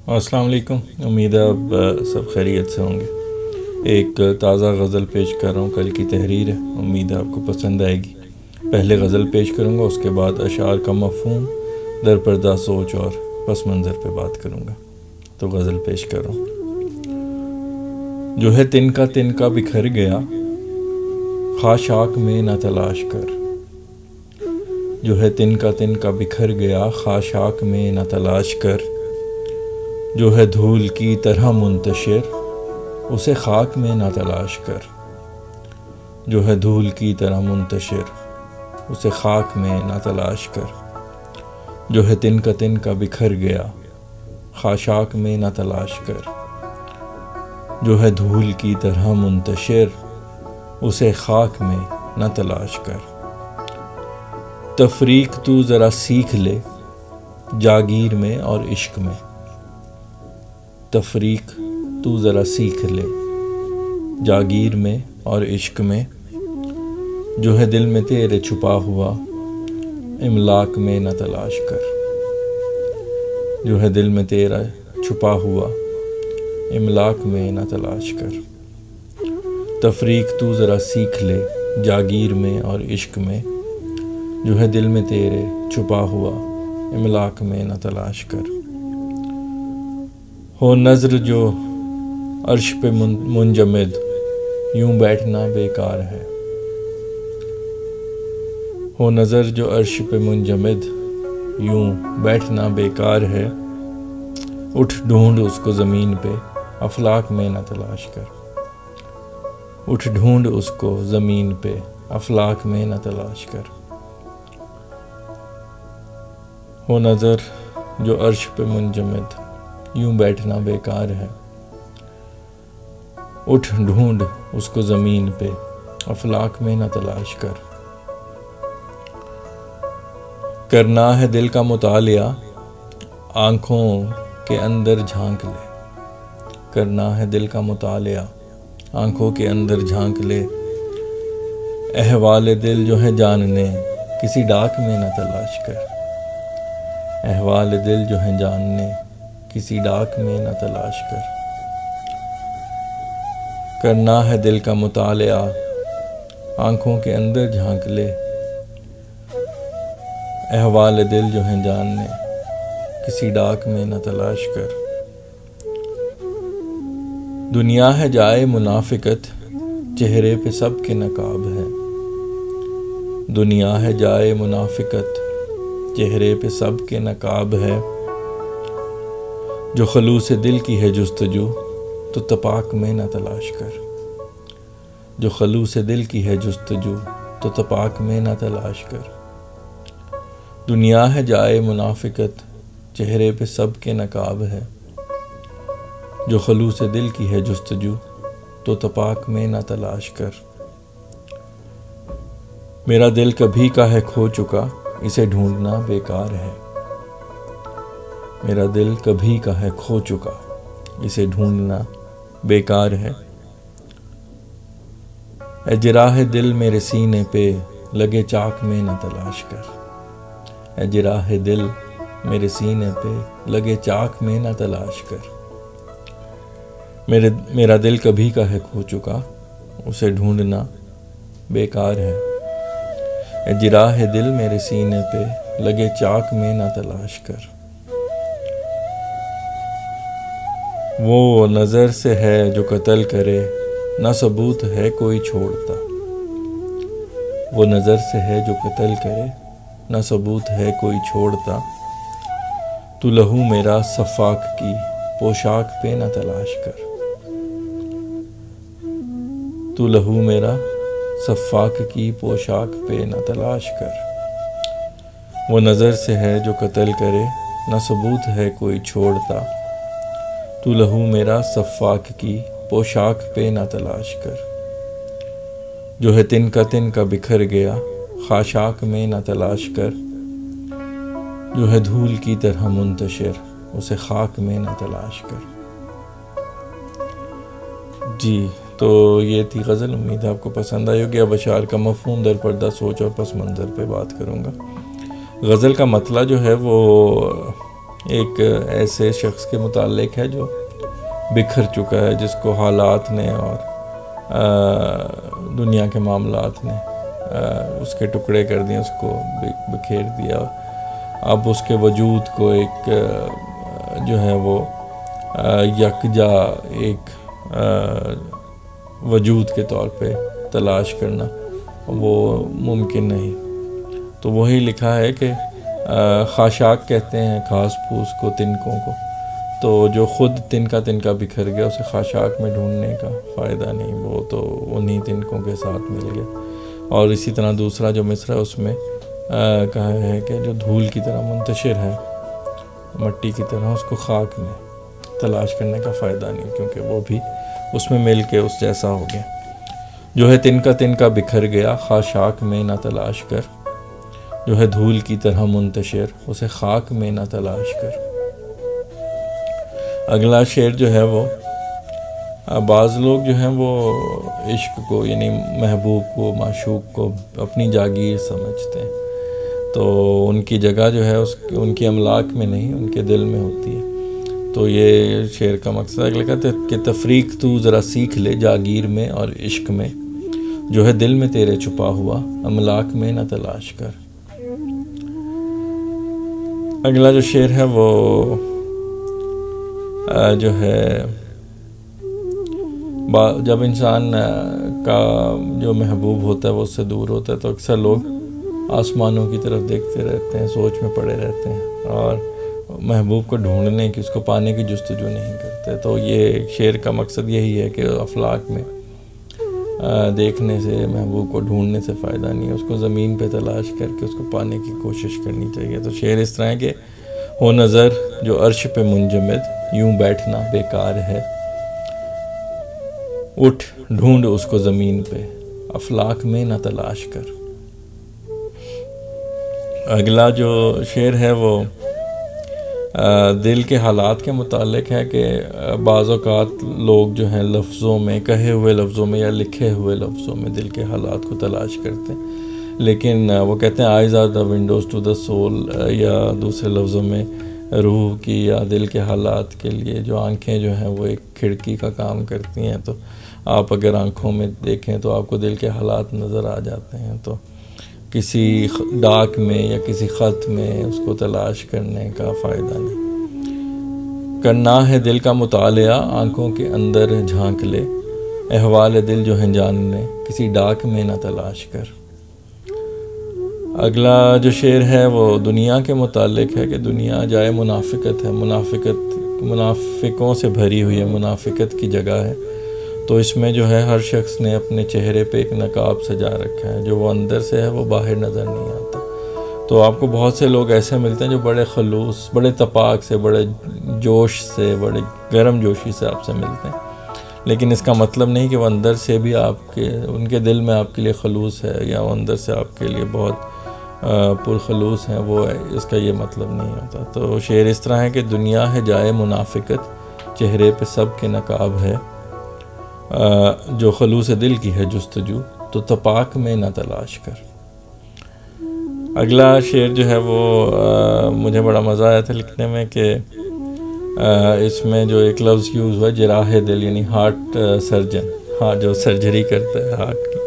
السلام علیکم، امید ہے آپ سب خیریت سے ہوں گے۔ ایک تازہ غزل پیش کر رہا ہوں، کل کی تحریر ہے، امید ہے آپ کو پسند آئے گی۔ پہلے غزل پیش کروں گا، اس کے بعد اشعار کا مفہوم، در پردہ سوچ اور پس منظر پہ بات کروں گا۔ تو غزل پیش کر رہا ہوں۔ جو ہے تنکا بکھر گیا، خاشاک میں نہ تلاش کر۔ جو ہے تنکا بکھر گیا، خاشاک میں نہ تلاش کر۔ جو ہے دھول کی طرح منتشر، اسے خاک میں نہ تلاش کر۔ جو ہے دھول کی طرح منتشر، اسے خاک میں نہ تلاش کر۔ جو ہے تنکا بکھر گیا، خاشاک میں نہ تلاش کر۔ جو ہے دھول کی طرح منتشر، اسے خاک میں نہ تلاش کر۔ تفریق تو ذرا سیکھ لے، جاگیر میں اور عشق میں۔ تفریق تو ذرا سیکھ لے، جاگیر میں اور عشق میں۔ جو ہے دل میں تیرے چھپا ہوا، املاک میں نہ تلاش کر۔ جو ہے دل میں تیرا چھپا ہوا، املاک میں نہ تلاش کر۔ تفریق تو ذرا سیکھ لے، جاگیر میں اور عشق میں۔ جو ہے دل میں تیرے چھپا ہوا، املاک میں نہ تلاش کر۔ ہو نظر جو عرش پہ منجمد، یوں بیٹھنا بیکار ہے۔ ہو نظر جو عرش پہ منجمد، یوں بیٹھنا بیکار ہے۔ اٹھ ڈھونڈ اس کو زمین پہ، افلاک میں نہ تلاش کر۔ اٹھ ڈھونڈ اس کو زمین پہ، افلاک میں نہ تلاش کر۔ ہو نظر جو عرش پہ منجمد، یوں بیٹھنا بیکار ہے۔ اٹھ ڈھونڈ اس کو زمین پہ، افلاک میں نہ تلاش کر۔ کرنا ہے دل کا مطالعہ، آنکھوں کے اندر جھانک لے۔ کرنا ہے دل کا مطالعہ، آنکھوں کے اندر جھانک لے۔ احوال دل جو ہے جاننے، کسی ڈاک میں نہ تلاش کر۔ احوال دل جو ہے جاننے، کسی ڈاک میں نہ تلاش کر۔ کرنا ہے دل کا مطالعہ، آنکھوں کے اندر جھانک لے۔ احوال دل جو ہیں جاننے، کسی ڈاک میں نہ تلاش کر۔ دنیا ہے جائے منافقت، چہرے پہ سب کے نقاب ہے۔ دنیا ہے جائے منافقت، چہرے پہ سب کے نقاب ہے۔ جو خلوص دل کی ہے جستجو، تو تپاک میں نہ تلاش کر۔ جو خلوص دل کی ہے جستجو، تو تپاک میں نہ تلاش کر۔ دنیا ہے جائے منافقت، چہرے پہ سب کے نقاب ہے۔ جو خلوص دل کی ہے جستجو، تو تپاک میں نہ تلاش کر۔ میرا دل کبھی کا ہے کھو چکا، اسے ڈھونڈنا بیکار ہے۔ میرا دل کبھی کا ہے کھو چکا، اسے ڈھونڈنا بیکار ہے۔ اے جراح دل میرے سینے پہ، لگے چاک میں نہ تلاش کر۔ اے جراح دل میرے سینے پہ، لگے چاک میں نہ تلاش کر۔ میرا دل کبھی کا ہے کھو چکا، اسے ڈھونڈنا بیکار ہے۔ اے جراح دل میرے سینے پہ، لگے چاک میں نہ تلاش کر۔ وہ نظر سے ہے جو قتل کرے، نہ ثبوت ہے کوئی چھوڑتا۔ وہ نظر سے ہے جو قتل کرے، نہ ثبوت ہے کوئی چھوڑتا۔ تو لہو میرا سفاک کی، پوشاک پہ نہ تلاش کر۔ تو لہو میرا سفاک کی، پوشاک پہ نہ تلاش کر۔ وہ نظر سے ہے جو قتل کرے، نہ ثبوت ہے کوئی چھوڑتا۔ تو لہو میرا سفاک کی، پوشاک پہ نہ تلاش کر۔ جو ہے تنکا بکھر گیا، خاشاک میں نہ تلاش کر۔ جو ہے دھول کی طرح منتشر، اسے خاک میں نہ تلاش کر۔ جی تو یہ تھی غزل، امید ہے آپ کو پسند آئی ہوگی۔ اب اشعار کا مفہوم، در پردہ سوچ اور پس منظر پہ بات کروں گا۔ غزل کا مطلع جو ہے وہ ایک ایسے شخص کے متعلق ہے جو بکھر چکا ہے، جس کو حالات نے اور دنیا کے معاملات نے اس کے ٹکڑے کر دیے، اس کو بکھیر دیا۔ اب اس کے وجود کو ایک جو ہے وہ یکجا ایک وجود کے طور پہ تلاش کرنا وہ ممکن نہیں۔ تو وہی لکھا ہے کہ خاشاک کہتے ہیں گھاس پھوس کو، تنکوں کو، تو جو خود تنکا بکھر گیا اسے خاشاک میں ڈھونڈنے کا فائدہ نہیں، وہ تو انہی تنکوں کے ساتھ مل گیا۔ اور اسی طرح دوسرا جو مصرع اس میں کہا ہے کہ جو دھول کی طرح منتشر ہے، مٹی کی طرح، اس کو خاک میں تلاش کرنے کا فائدہ نہیں، کیونکہ وہ بھی اس میں مل کے اس جیسا ہو گیا۔ جو ہے تنکا بکھر گیا، خاشاک میں نہ تلاش کر، جو ہے دھول کی طرح منتشر، اسے خاک میں نہ تلاش کر۔ اگلا شعر جو ہے وہ بعض لوگ جو ہیں وہ عشق کو، یعنی محبوب کو، معشوق کو اپنی جاگیر سمجھتے ہیں، تو ان کی جگہ جو ہے ان کی املاک میں نہیں، ان کے دل میں ہوتی ہے۔ تو یہ شعر کا مقصد ہے لکھا تھا کہ تفریق تو ذرا سیکھ لے جاگیر میں اور عشق میں، جو ہے دل میں تیرے چھپا ہوا املاک میں نہ تلاش کر۔ اگلا جو شعر ہے وہ جو ہے جب انسان کا جو محبوب ہوتا ہے وہ اس سے دور ہوتا ہے تو اکثر لوگ آسمانوں کی طرف دیکھتے رہتے ہیں، سوچ میں پڑے رہتے ہیں اور محبوب کو ڈھونڈنے کی، اس کو پانے کی جستجو نہیں کرتے۔ تو یہ شعر کا مقصد یہی ہے کہ افلاک میں دیکھنے سے، محبوب کو ڈھونڈنے سے فائدہ نہیں ہے، اس کو زمین پہ تلاش کر کے اس کو پانے کی کوشش کرنی چاہیے۔ تو شعر اس طرح ہے کہ ہو نظر جو عرش پہ منجمد، یوں بیٹھنا بیکار ہے، اٹھ ڈھونڈ اس کو زمین پہ، افلاک میں نہ تلاش کر۔ اگلا جو شعر ہے وہ دل کے حالات کے متعلق ہے کہ بعض اوقات لوگ جو ہیں لفظوں میں، کہے ہوئے لفظوں میں یا لکھے ہوئے لفظوں میں دل کے حالات کو تلاش کرتے ہیں، لیکن وہ کہتے ہیں eyes are the windows to the soul, یا دوسرے لفظوں میں روح کی یا دل کے حالات کے لیے جو آنکھیں جو ہیں وہ ایک کھڑکی کا کام کرتی ہیں۔ تو آپ اگر آنکھوں میں دیکھیں تو آپ کو دل کے حالات نظر آ جاتے ہیں، تو کسی ڈاک میں یا کسی خط میں اس کو تلاش کرنے کا فائدہ نہیں۔ کرنا ہے دل کا مطالعہ، آنکھوں کے اندر جھانک لے، احوال دل جو ہیں جاننے، کسی ڈاک میں نہ تلاش کر۔ اگلا جو شعر ہے وہ دنیا کے متعلق ہے کہ دنیا جائے منافقت ہے، منافقوں سے بھری ہوئی ہے، منافقت کی جگہ ہے۔ تو اس میں جو ہے ہر شخص نے اپنے چہرے پہ ایک نقاب سجا رکھا ہے، جو وہ اندر سے ہے وہ باہر نظر نہیں آتا۔ تو آپ کو بہت سے لوگ ایسے ملتے ہیں جو بڑے خلوص، بڑے تپاک سے، بڑے جوش سے، بڑے گرم جوشی سے آپ سے ملتے ہیں، لیکن اس کا مطلب نہیں کہ وہ اندر سے بھی ان کے دل میں آپ کے لیے خلوص ہے، یا وہ اندر سے آپ کے لیے بہت پرخلوص ہیں، وہ اس کا یہ مطلب نہیں ہوتا۔ تو شعر اس طرح ہے کہ دنیا ہے جائے منافقت، چہرے پہ سب کے نقاب ہے، جو خلوص دل کی ہے جستجو، تو تپاک میں نہ تلاش کر۔ اگلا شعر جو ہے وہ مجھے بڑا مزہ آیا تھا لکھنے میں کہ اس میں جو ایک لفظ یوز ہوا جراح دل، یعنی ہارٹ سرجن، جو سرجری کرتا ہے ہارٹ کی،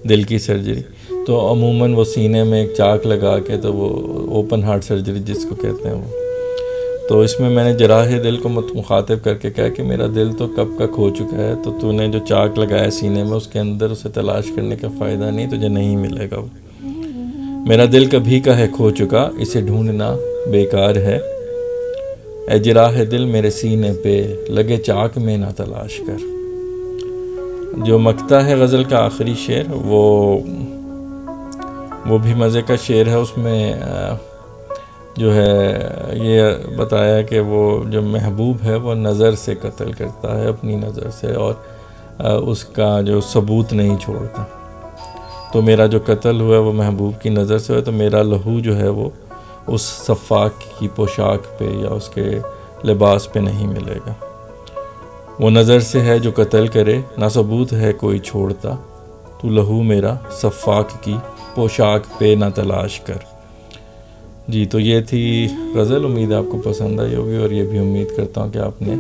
دل کی سرجری، تو عموماً وہ سینے میں ایک چاک لگا کے، تو وہ اوپن ہارٹ سرجری جس کو کہتے ہیں وہ، تو اس میں نے جراح دل کو مخاطب کر کے کہا کہ میرا دل تو کب کا کھو چکا ہے، تو نے جو چاک لگایا سینے میں اس کے اندر اسے تلاش کرنے کا فائدہ نہیں، تجھے نہیں ملے گا وہ۔ میرا دل کبھی کا ہے کھو چکا، اسے ڈھونڈنا بیکار ہے، اے جراح دل میرے سینے پہ لگے چاک میں نہ تلاش کر۔ جو مکتا ہے غزل کا آخری شعر وہ بھی مزے کا شعر ہے۔ اس میں جو ہے یہ بتایا کہ وہ جو محبوب ہے وہ نظر سے قتل کرتا ہے، اپنی نظر سے، اور اس کا جو ثبوت نہیں چھوڑتا۔ تو میرا جو قتل ہوا ہے وہ محبوب کی نظر سے ہوا، تو میرا لہو جو ہے وہ اس صفاق کی پوشاک پہ یا اس کے لباس پہ نہیں ملے گا۔ وہ نظر سے ہے جو قتل کرے، نہ ثبوت ہے کوئی چھوڑتا، تو لہو میرا صفاق کی پوشاک پہ نہ تلاش کر۔ جی تو یہ تھی غزل، امید آپ کو پسند آئی ہوگی، اور یہ بھی امید کرتا ہوں کہ آپ نے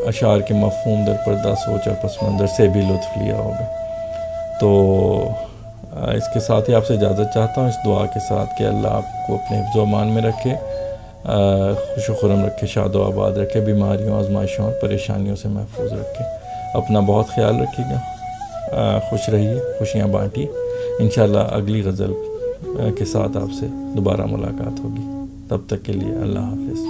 اشعار کے مفہوم در پردہ سوچ اور پس منظر سے بھی لطف لیا ہوگا۔ تو اس کے ساتھ ہی آپ سے اجازت چاہتا ہوں، اس دعا کے ساتھ کہ اللہ آپ کو اپنے حفظ و امان میں رکھے، خوش و خرم رکھے، شاد و آباد رکھے، بیماریوں، آزمائشوں اور پریشانیوں سے محفوظ رکھے۔ اپنا بہت خیال رکھیے گا، خوش رہیے، خوشیاں بانٹیے۔ انشاءاللہ اگلی غزل کے ساتھ آپ سے دوبارہ ملاقات ہوگی، تب تک کے لیے اللہ حافظ۔